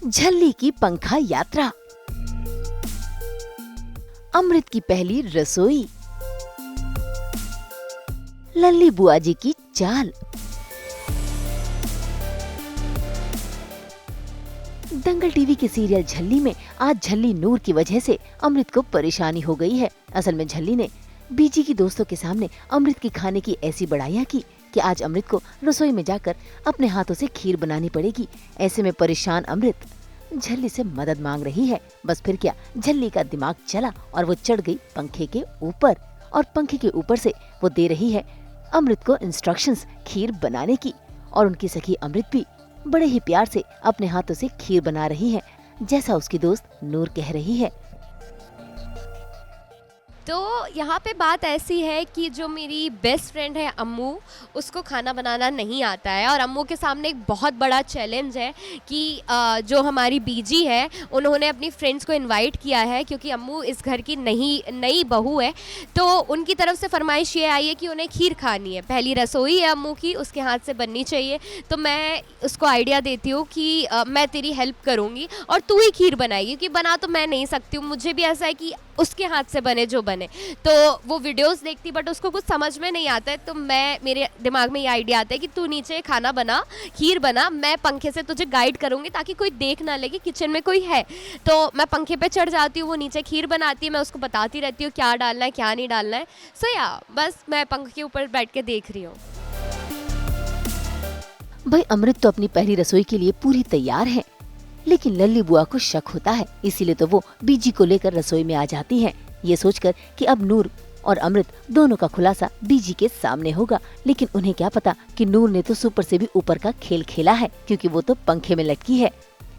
झल्ली की पंखा यात्रा, अमृत की पहली रसोई, लल्ली बुआ जी की चाल। दंगल टीवी के सीरियल झल्ली में आज झल्ली नूर की वजह से अमृत को परेशानी हो गई है। असल में झल्ली ने बीजी की दोस्तों के सामने अमृत की खाने की ऐसी बड़ाइयां की कि आज अमृत को रसोई में जाकर अपने हाथों से खीर बनानी पड़ेगी। ऐसे में परेशान अमृत झल्ली से मदद मांग रही है। बस फिर क्या, झल्ली का दिमाग चला और वो चढ़ गई पंखे के ऊपर और पंखे के ऊपर से वो दे रही है अमृत को इंस्ट्रक्शंस खीर बनाने की। और उनकी सखी अमृत भी बड़े ही प्यार से अपने हाथों से खीर बना रही है, जैसा उसकी दोस्त नूर कह रही है। तो यहाँ पे बात ऐसी है कि जो मेरी बेस्ट फ्रेंड है अम्मू, उसको खाना बनाना नहीं आता है और अम्मू के सामने एक बहुत बड़ा चैलेंज है कि जो हमारी बीजी है उन्होंने अपनी फ्रेंड्स को इनवाइट किया है क्योंकि अम्मू इस घर की नई बहू है। तो उनकी तरफ से फरमाइश ये आई है कि उन्हें खीर खानी है। पहली रसोई है अम्मू की, उसके हाथ से बननी चाहिए। तो मैं उसको आइडिया देती हूँ कि मैं तेरी हेल्प करूँगी और तू ही खीर बनाएगी, क्योंकि बना तो मैं नहीं सकती हूँ। मुझे भी ऐसा है कि उसके हाथ से बने जो बने। तो वो वीडियोस देखती बट उसको कुछ समझ में नहीं आता है। तो मेरे दिमाग में ये आइडिया आता है कि तू नीचे खाना बना, खीर बना, मैं पंखे से तुझे गाइड करूँगी ताकि कोई देख ना ले कि किचन में कोई है। तो मैं पंखे पे चढ़ जाती हूँ, वो नीचे खीर बनाती है, मैं उसको बताती रहती हूँ क्या डालना है क्या नहीं डालना है। सो या बस मैं पंखे के ऊपर बैठ के देख रही हूँ। भाई अमृत तो अपनी पहली रसोई के लिए पूरी तैयार है, लेकिन लल्ली बुआ को शक होता है, इसीलिए तो वो बीजी को लेकर रसोई में आ जाती है, ये सोचकर कि अब नूर और अमृत दोनों का खुलासा बीजी के सामने होगा। लेकिन उन्हें क्या पता कि नूर ने तो सुपर से भी ऊपर का खेल खेला है, क्योंकि वो तो पंखे में लटकी है।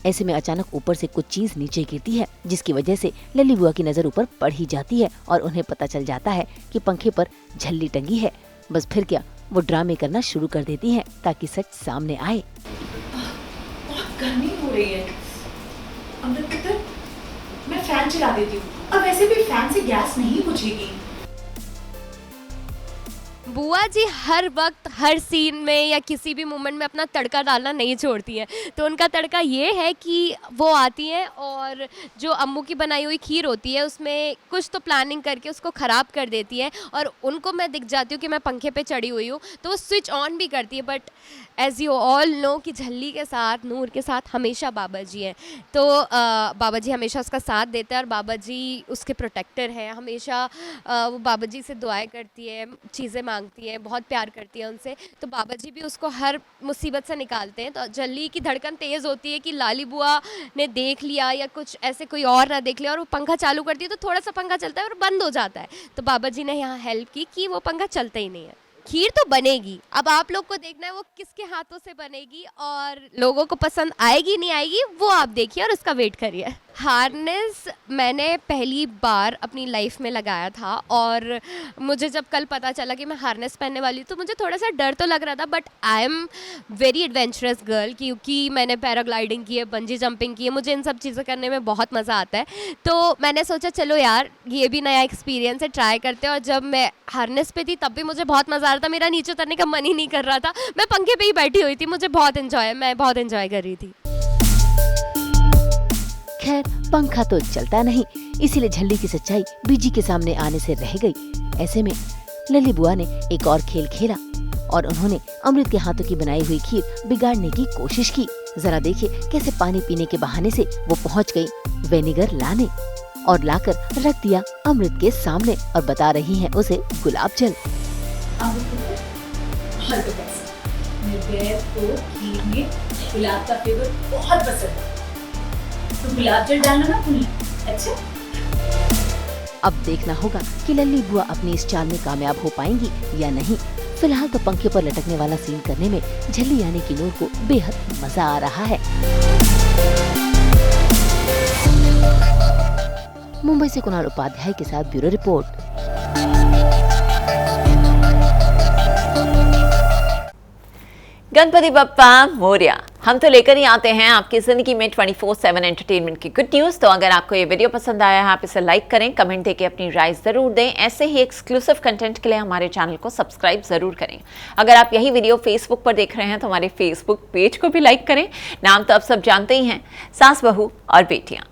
ऐसे में अचानक ऊपर से कुछ चीज नीचे गिरती है, जिसकी वजह से लल्ली बुआ की नजर ऊपर पड़ ही जाती है और उन्हें पता चल जाता है कि पंखे पर झल्ली टंगी है। बस फिर क्या, वो ड्रामे करना शुरू कर देती है ताकि सच सामने आए। बहुत गर्मी हो रही है। अमृत पुत्र, मैं फैन चला देती हूँ, और वैसे भी फैन से गैस नहीं बुझेगी। बुआ जी हर वक्त हर सीन में या किसी भी मोमेंट में अपना तड़का डालना नहीं छोड़ती हैं। तो उनका तड़का ये है कि वो आती हैं और जो अम्मू की बनाई हुई खीर होती है उसमें कुछ तो प्लानिंग करके उसको ख़राब कर देती है। और उनको मैं दिख जाती हूँ कि मैं पंखे पे चढ़ी हुई हूँ, तो वो स्विच ऑन भी करती है। But as you all know कि झल्ली के साथ, नूर के साथ हमेशा बाबा जी हैं। तो बाबा जी हमेशा उसका साथ देते हैं और बाबा जी उसके प्रोटेक्टर हैं। हमेशा वो बाबा जी से दुआएं करती है, चीज़ें मांगती है, बहुत प्यार करती है उनसे। तो बाबा जी भी उसको हर मुसीबत से निकालते हैं। तो झल्ली की धड़कन तेज़ होती है कि लाली बुआ ने देख लिया या कुछ ऐसे कोई और ना देख लिया, और वो पंखा चालू करती है तो थोड़ा सा पंखा चलता है और बंद हो जाता है। तो बाबा जी ने यहाँ हेल्प की कि वो पंखा चलता ही नहीं है। खीर तो बनेगी, अब आप लोग को देखना है वो किसके हाथों से बनेगी और लोगों को पसंद आएगी नहीं आएगी, वो आप देखिए और उसका वेट करिए। हार्नेस मैंने पहली बार अपनी लाइफ में लगाया था और मुझे जब कल पता चला कि मैं हार्नेस पहनने वाली तो मुझे थोड़ा सा डर तो लग रहा था। But I am very adventurous girl, क्योंकि मैंने पैराग्लाइडिंग की है, बंजी जंपिंग की है, मुझे इन सब चीज़ें करने में बहुत मज़ा आता है। तो मैंने सोचा चलो यार ये भी नया एक्सपीरियंस है, ट्राई करते हैं। और जब मैं हार्नेस पे थी तब भी मुझे बहुत मज़ा आ रहा था, मेरा नीचे उतरने का मन ही नहीं कर रहा था। मैं पंखे पे ही बैठी हुई थी, मैं बहुत एंजॉय कर रही थी। खैर पंखा तो चलता नहीं, इसीलिए झल्ली की सच्चाई बीजी के सामने आने से रह गई। ऐसे में लल्ली बुआ ने एक और खेल खेला और उन्होंने अमृत के हाथों की बनाई हुई खीर बिगाड़ने की कोशिश की। जरा देखिए कैसे पानी पीने के बहाने से वो पहुंच गई वेनेगर लाने और लाकर रख दिया अमृत के सामने और बता रही हैं उसे गुलाब जल। मेरे को खीर में गुलाब का फ्लेवर बहुत पसंद है, तो गुलाब जल डालना ना भूलना। अच्छा, अब देखना होगा कि लल्ली बुआ अपनी इस चाल में कामयाब हो पाएंगी या नहीं। फिलहाल तो पंखे पर लटकने वाला सीन करने में झल्ली यानी कि नूर को बेहद मजा आ रहा है। मुंबई से कुणाल उपाध्याय के साथ ब्यूरो रिपोर्ट। गणपति बप्पा मोरया। हम तो लेकर ही आते हैं आपकी ज़िंदगी में 24/7 एंटरटेनमेंट की गुड न्यूज़। तो अगर आपको ये वीडियो पसंद आया है, आप इसे लाइक करें, कमेंट देके अपनी राय ज़रूर दें। ऐसे ही एक्सक्लूसिव कंटेंट के लिए हमारे चैनल को सब्सक्राइब ज़रूर करें। अगर आप यही वीडियो फेसबुक पर देख रहे हैं तो हमारे फेसबुक पेज को भी लाइक करें। नाम तो आप सब जानते ही हैं, सास बहू और बेटियाँ।